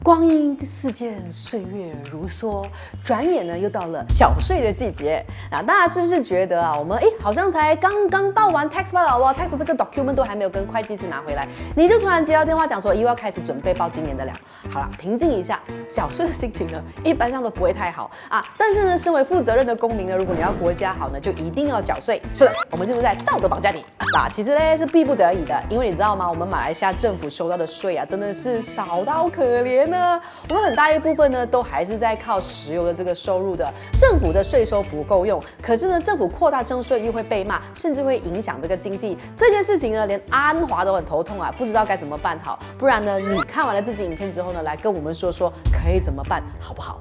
光阴似箭，岁月如梭，转眼呢又到了缴税的季节。那大家是不是觉得啊，我们好像才刚刚报完 tax 罢了哇 ，tax 这个 document 都还没有跟会计师拿回来，你就突然接到电话讲说又要开始准备报今年的了。好了，平静一下，缴税的心情呢一般上都不会太好啊。但是呢，身为负责任的公民呢，如果你要国家好呢，就一定要缴税。是的，我们就是在道德绑架你。其实呢是逼不得已的，因为你知道吗？我们马来西亚政府收到的税啊，真的是少到可怜呢。我们很大一部分呢，都还是在靠石油的这个收入的。政府的税收不够用，可是呢，政府扩大征税又会被骂，甚至会影响这个经济。这件事情呢，连安华都很头痛啊，不知道该怎么办好。不然呢，你看完了这集影片之后呢，来跟我们说说可以怎么办，好不好？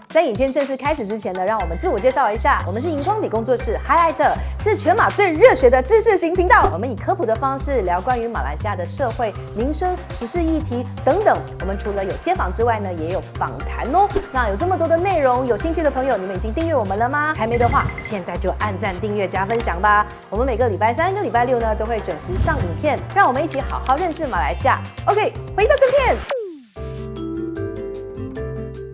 在影片正式开始之前呢，让我们自我介绍一下，我们是荧光笔工作室 Highlight， 是全马最热血的知识型频道。我们以科普的方式聊关于马来西亚的社会、民生、时事议题等等。我们除了有街访之外呢，也有访谈哦。那有这么多的内容，有兴趣的朋友，你们已经订阅我们了吗？还没的话，现在就按赞、订阅、加分享吧。我们每个礼拜3跟礼拜6呢，都会准时上影片，让我们一起好好认识马来西亚。OK， 回到正片。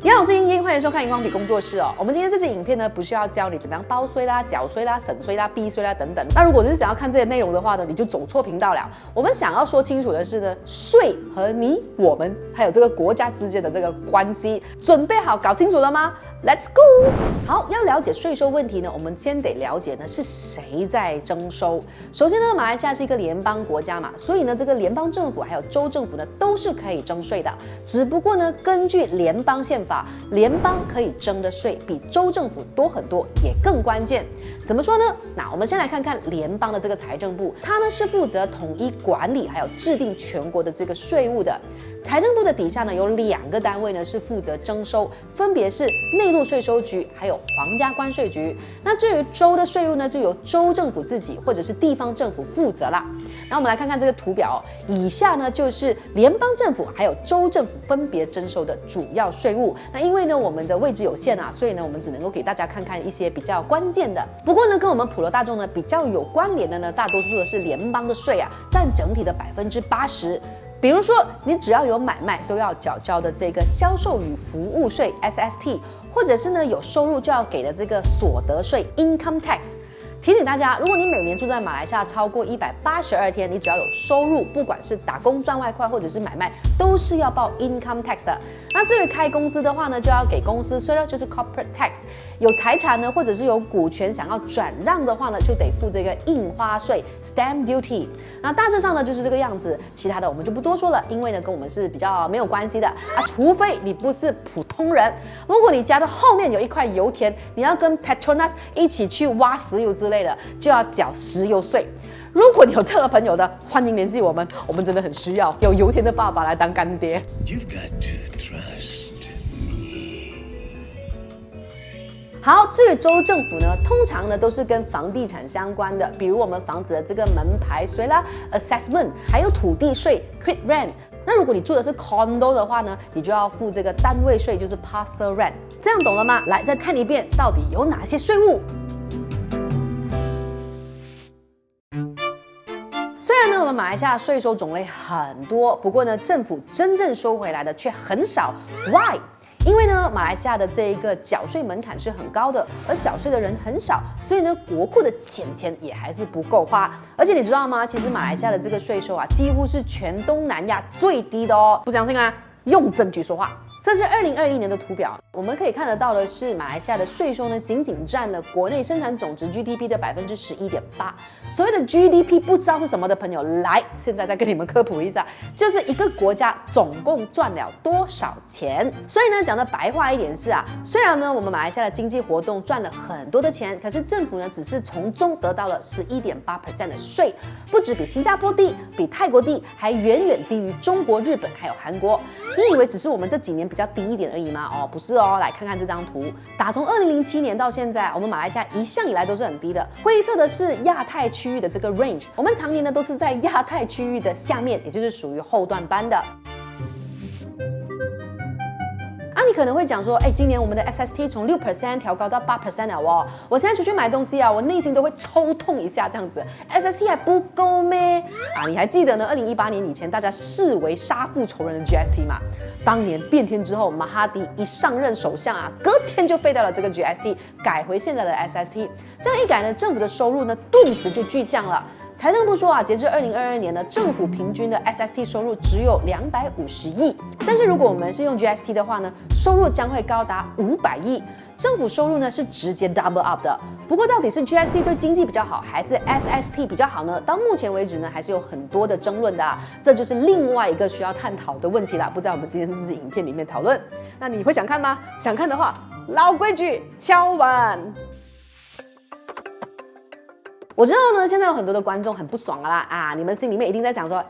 你好，我是英英，欢迎收看荧光笔工作室哦。我们今天这支影片呢，不是要教你怎么样包税啦、缴税啦、省税啦、避税啦等等。那如果你是想要看这些内容的话呢，你就走错频道了。我们想要说清楚的是呢，税和你、我们还有这个国家之间的这个关系，准备好搞清楚了吗？Let's go！ 好，要了解税收问题呢，我们先得了解呢是谁在征收。首先呢，马来西亚是一个联邦国家嘛，所以呢，这个联邦政府还有州政府呢都是可以征税的。只不过呢，根据联邦宪法，联邦可以征的税比州政府多很多，也更关键。怎么说呢？那我们先来看看联邦的这个财政部，它呢是负责统一管理还有制定全国的这个税务的。财政部的底下呢有2个单位呢是负责征收，分别是内陆税收局还有皇家关税局。那至于州的税务呢，就由州政府自己或者是地方政府负责啦。然后我们来看看这个图表以下呢就是联邦政府还有州政府分别征收的主要税务。那因为呢我们的位置有限啊，所以呢我们只能够给大家看看一些比较关键的。不过呢跟我们普罗大众呢比较有关联的呢，大多数的是联邦的税啊，占整体的80%。比如说，你只要有买卖都要缴交的这个销售与服务税 SST， 或者是呢有收入就要给的这个所得税 Income Tax。提醒大家，如果你每年住在马来西亚超过182天，你只要有收入，不管是打工赚外快或者是买卖，都是要报 income tax 的。那至于开公司的话呢，就要给公司税了，就是 corporate tax。有财产呢，或者是有股权想要转让的话呢，就得付这个印花税 stamp duty。那大致上呢就是这个样子，其他的我们就不多说了，因为呢跟我们是比较没有关系的啊，除非你不是普通人。如果你家的后面有一块油田，你要跟 Petronas 一起去挖石油之类的，就要缴石油税。如果你有这样的朋友的，欢迎联系我们，我们真的很需要有油田的爸爸来当干爹。You've got to trust me. 好，至于州政府呢，通常呢都是跟房地产相关的，比如我们房子的这个门牌税啦 ，assessment， 还有土地税 quit rent。那如果你住的是 condo 的话呢，你就要付这个单位税，就是 parcel rent。这样懂了吗？来，再看一遍，到底有哪些税务？虽然呢，我们马来西亚税收种类很多，不过呢，政府真正收回来的却很少。Why？ 因为呢，马来西亚的这一个缴税门槛是很高的，而缴税的人很少，所以呢，国库的钱也还是不够花。而且你知道吗？其实马来西亚的这个税收啊，几乎是全东南亚最低的哦。不相信啊？用证据说话。这是2021年的图表，我们可以看得到的是，马来西亚的税收呢，仅仅占了国内生产总值 GDP 的11.8%。所谓的 GDP 不知道是什么的朋友，来，现在再跟你们科普一下，就是一个国家总共赚了多少钱。所以呢，讲的白话一点是啊，虽然呢我们马来西亚的经济活动赚了很多的钱，可是政府呢只是从中得到了11.8% 的税，不止比新加坡低，比泰国低，还远远低于中国、日本还有韩国。你以为只是我们这几年比较低一点而已吗？哦，不是哦，来看看这张图，打从2007年到现在，我们马来西亚一向以来都是很低的。灰色的是亚太区域的这个 range， 我们常年呢都是在亚太区域的下面，也就是属于后段班的。你可能会讲说，今年我们的 SST 从6% 调高到8% 了哦，我现在出去买东西啊，我内心都会抽痛一下这样子 ，SST 还不够咩？你还记得呢？2018年以前大家视为杀父仇人的 GST 嘛？当年变天之后，马哈迪一上任首相啊，隔天就废掉了这个 GST， 改回现在的 SST。这样一改呢，政府的收入呢顿时就巨降了。财政部说啊，截至2022年呢，政府平均的 SST 收入只有250亿，但是如果我们是用 GST 的话呢，收入将会高达500亿。政府收入呢是直接 double up 的。不过到底是 GST 对经济比较好，还是 SST 比较好呢？到目前为止呢，还是有很多的争论的这就是另外一个需要探讨的问题啦，不在我们今天这支影片里面讨论。那你会想看吗？想看的话，老规矩，敲碗。我知道呢，现在有很多的观众很不爽啦你们心里面一定在想说，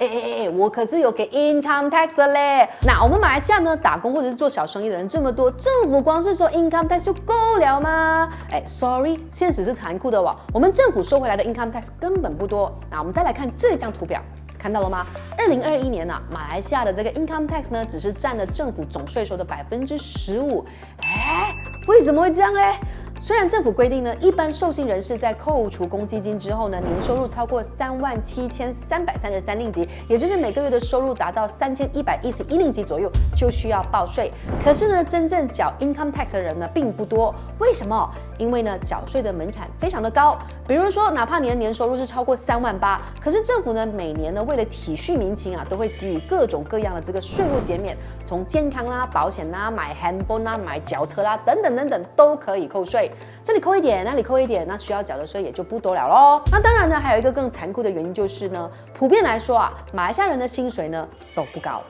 我可是有给 income tax 的嘞。那我们马来西亚呢，打工或者是做小生意的人这么多，政府光是收 income tax 就够了吗？sorry， 现实是残酷的我们政府收回来的 income tax 根本不多。那我们再来看这张图表。看到了吗？2021年马来西亚的这个 income tax 呢，只是占了政府总税收的15%。为什么会这样嘞？虽然政府规定呢，一般受薪人士在扣除公积金之后呢，年收入超过37333令吉，也就是每个月的收入达到3111令吉左右，就需要报税。可是呢，真正缴 income tax 的人呢，并不多。为什么？因为呢，缴税的门槛非常的高。比如说，哪怕你的年收入是超过38000，可是政府呢，每年呢，为了体恤民情都会给予各种各样的这个税务减免，从健康啦、保险啦、买 handphone 啦、买轿车啦等等等等都可以扣税。这里扣一点，那里扣一点，那需要缴的税也就不多了咯。那当然呢，还有一个更残酷的原因就是呢，普遍来说马来西亚人的薪水呢都不高。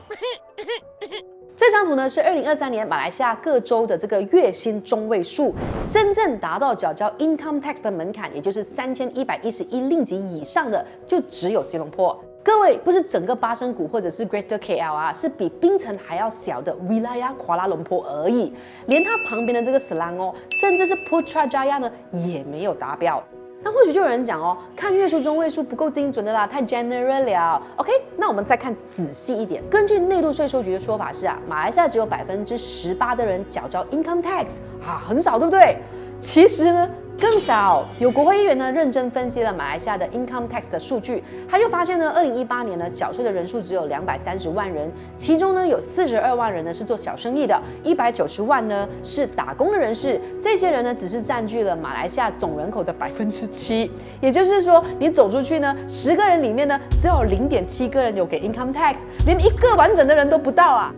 这张图呢是2023年马来西亚各州的这个月薪中位数，真正达到缴交 income tax 的门槛，也就是3111令吉以上的，就只有吉隆坡。各位，不是整个巴生谷或者是 Greater KL 是比槟城还要小的 Wilayah Kuala Lumpur 而已，连它旁边的这个 Selangor， 甚至是 Putrajaya 呢也没有达标。那或许就有人讲看月数中位数不够精准的啦，太 general 了。OK， 那我们再看仔细一点。根据内陆税收局的说法是马来西亚只有18%的人缴交 income tax，很少，对不对？其实呢，更少。有国会议员呢认真分析了马来西亚的 income tax 的数据，他就发现呢，2018年呢缴税的人数只有230万人，其中呢有42万人呢是做小生意的，190万呢是打工的人士，这些人呢只是占据了马来西亚总人口的7%，也就是说，你走出去呢，10个人里面呢只有0.7个人有给 income tax， 连一个完整的人都不到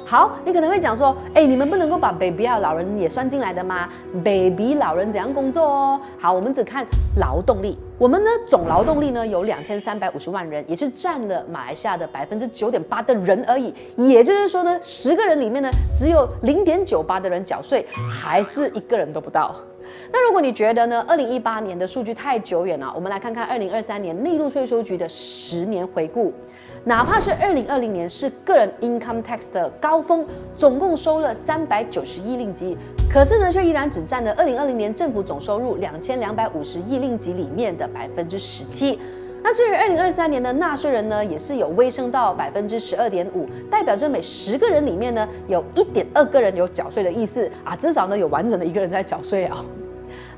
好，你可能会讲说，你们不能够把 baby 老人也算进来的吗 ？baby 老人怎样工作好，我们只看劳动力。我们呢总劳动力呢有2350万人，也是占了马来西亚的9.8%的人而已。也就是说呢，10个人里面呢只有0.98的人缴税，还是一个人都不到。那如果你觉得呢，2018年的数据太久远了，我们来看看2023年内陆税收局的10年回顾。哪怕是2020年是个人 income tax 的高峰，总共收了390亿令吉，可是呢，却依然只占了2020年政府总收入2250亿令吉里面的17%。那至于2023年的纳税人呢，也是有微升到12.5%，代表着每10个人里面呢，有1.2个人有缴税的意思至少呢有完整的一个人在缴税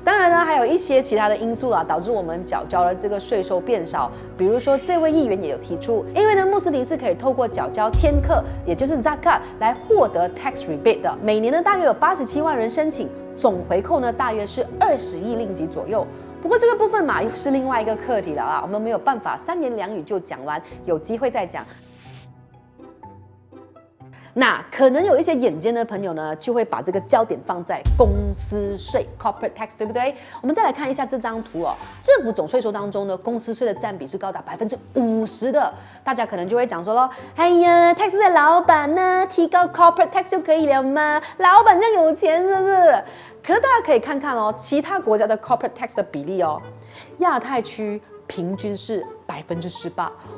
当然呢，还有一些其他的因素导致我们缴交了这个税收变少。比如说，这位议员也有提出，因为呢，穆斯林是可以透过缴交天课，也就是 zakat 来获得 tax rebate 的。每年呢，大约有87万人申请，总回扣呢，大约是20亿令吉左右。不过这个部分又是另外一个课题了我们没有办法3言2语就讲完，有机会再讲。那可能有一些眼尖的朋友呢，就会把这个焦点放在公司税 （corporate tax）， 对不对？我们再来看一下这张图政府总税收当中呢，公司税的占比是高达50%的。大家可能就会讲说咯，哎呀 ，tax 在老板呢，提高 corporate tax 就可以了吗？老板这样有钱是不是？可是大家可以看看其他国家的 corporate tax 的比例亚太区平均是18%，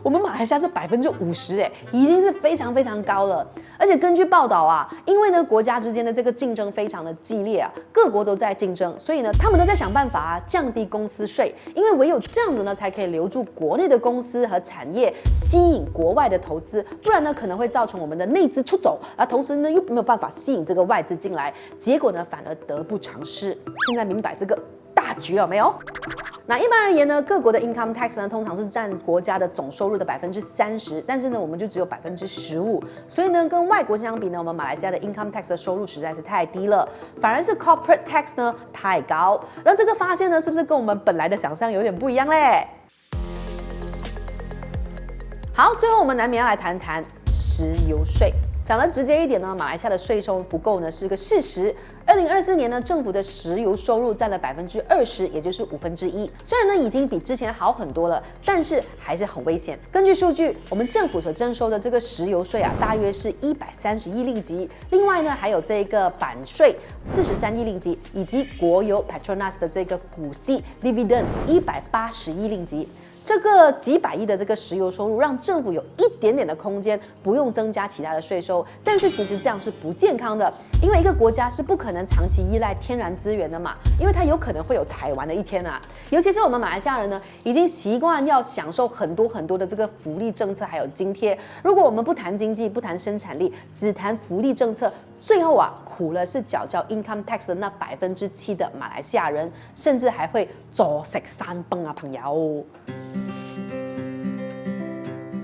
我们马来西亚是50%，哎，已经是非常非常高了。而且根据报道啊，因为呢国家之间的这个竞争非常的激烈啊，各国都在竞争，所以呢他们都在想办法降低公司税，因为唯有这样子呢才可以留住国内的公司和产业，吸引国外的投资，不然呢可能会造成我们的内资出走，同时呢又没有办法吸引这个外资进来，结果呢反而得不偿失。现在明白这个大局了没有？那一般而言呢，各国的 income tax 呢，通常是占国家的总收入的30%，但是呢，我们就只有15%，所以呢，跟外国相比呢，我们马来西亚的 income tax 的收入实在是太低了，反而是 corporate tax 呢太高。那这个发现呢，是不是跟我们本来的想象有点不一样嘞？好，最后我们难免要来谈谈石油税。讲得直接一点呢，马来西亚的税收不够呢是个事实。2024年呢，政府的石油收入占了20%，也就是1/5。虽然呢已经比之前好很多了，但是还是很危险。根据数据，我们政府所征收的这个石油税啊，大约是130亿令吉。另外呢，还有这个版税43亿令吉，以及国有 Petronas 的这个股息 dividend 180亿令吉。这个几百亿的这个石油收入，让政府有一点点的空间，不用增加其他的税收。但是其实这样是不健康的，因为一个国家是不可能长期依赖天然资源的嘛，因为它有可能会有采完的一天啊。尤其是我们马来西亚人呢，已经习惯要享受很多的这个福利政策还有津贴。如果我们不谈经济，不谈生产力，只谈福利政策，最后啊，苦了是缴交 income tax 的那7%的马来西亚人，甚至还会坐食山崩啊，朋友。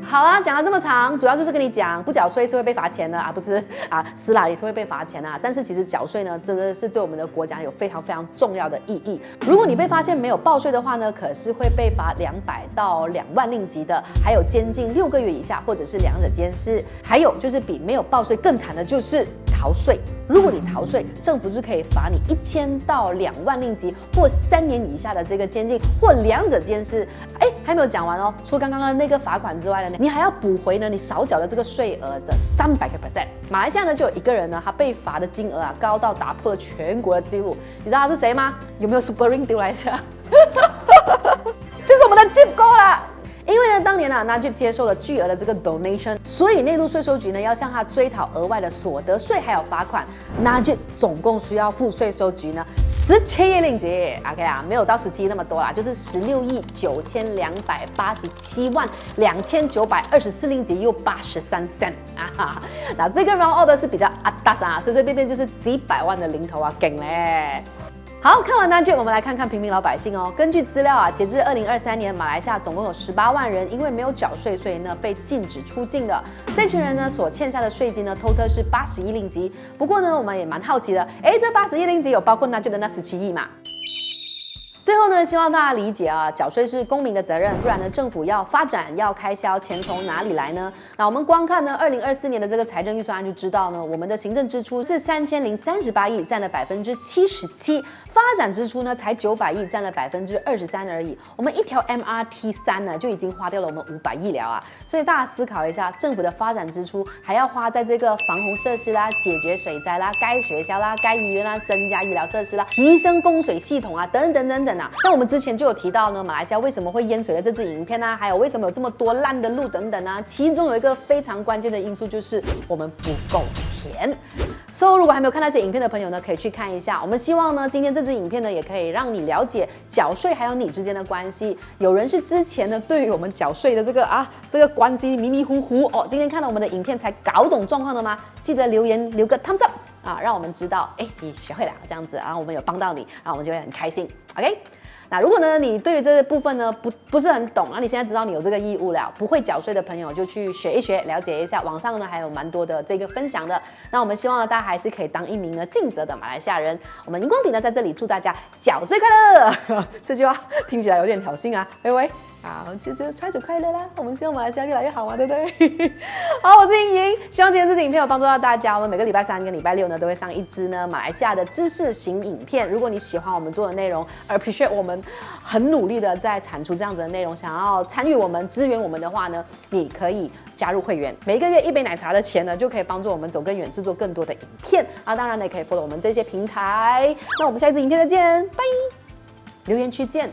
好啦，讲了这么长，主要就是跟你讲，不缴税是会被罚钱的啊，不是啊，是啦，也是会被罚钱啊。但是其实缴税呢，真的是对我们的国家有非常非常重要的意义。如果你被发现没有报税的话呢，可是会被罚200到2万令吉的，还有监禁6个月以下，或者是2者兼施。还有就是比没有报税更惨的就是逃税。如果你逃税，政府是可以罚你1000到2万令吉，或3年以下的这个监禁，或2者兼施。哎，还没有讲完哦。除刚刚的那个罚款之外呢，你还要补回呢你少缴的这个税额的300%。马来西亚呢就有一个人呢，他被罚的金额啊高到打破了全国的纪录。你知道他是谁吗？有没有 Super Ring 丢来一下？就是我们的 Jib 哥啦。因为呢，当年啊 Najib 接受了巨额的这个 donation， 所以内陆税收局呢要向他追讨额外的所得税还有罚款。Najib 总共需要付税收局呢17亿令吉 ，OK 啊，没有到17亿那么多啦，就是1692872924令吉又83 cent 啊。那这个 round up 是比较大啊，随随便便就是几百万的零头啊，梗嘞。好，看完Najib，我们来看看平民老百姓哦。根据资料啊，截至2023年，马来西亚总共有18万人因为没有缴税，所以呢被禁止出境的。这群人呢所欠下的税金呢，total是80亿令吉。不过呢，我们也蛮好奇的，这80亿令吉有包括Najib的那17亿嘛？最后呢，希望大家理解啊，缴税是公民的责任，不然呢，政府要发展要开销，钱从哪里来呢？那我们光看呢，2024年的这个财政预算案就知道呢，我们的行政支出是3038亿，占了77%，发展支出呢才900亿，占了23%而已。我们一条 MRT3呢就已经花掉了我们500亿了啊！所以大家思考一下，政府的发展支出还要花在这个防洪设施啦、解决水灾啦、盖学校啦、盖医院啦、增加医疗设施啦、提升供水系统啊，等等。像我们之前就有提到呢，马来西亚为什么会淹水的这支影片啊，还有为什么有这么多烂的路等等啊，其中有一个非常关键的因素就是我们不够钱。So 如果还没有看那些影片的朋友呢，可以去看一下。我们希望呢，今天这支影片呢，也可以让你了解缴税还有你之间的关系。有人是之前呢，对于我们缴税的这个关系迷迷糊糊哦，今天看到我们的影片才搞懂状况的吗？记得留言留个 thumbs up 啊，让我们知道，你学会了这样子，然后我们有帮到你，然后我们就会很开心。OK， 那如果呢，你对于这部分呢不是很懂，那你现在知道你有这个义务了，不会缴税的朋友就去学一学，了解一下。网上呢还有蛮多的这个分享的。那我们希望呢，大家还是可以当一名呢尽责的马来西亚人。我们荧光笔呢在这里祝大家缴税快乐。这句话听起来有点挑衅啊，喂。好，就拆主快乐啦！我们希望马来西亚越来越好嘛，对不对？好，我是莹莹，希望今天这支影片有帮助到大家。我们每个礼拜3跟礼拜6呢都会上一支呢马来西亚的知识型影片。如果你喜欢我们做的内容， appreciate 我们很努力的在产出这样子的内容，想要参与我们支援我们的话呢，你可以加入会员，每一个月1杯奶茶的钱呢，就可以帮助我们走更远，制作更多的影片啊。当然呢，也可以 follow 我们这些平台。那我们下一支影片再见，拜！留言区见。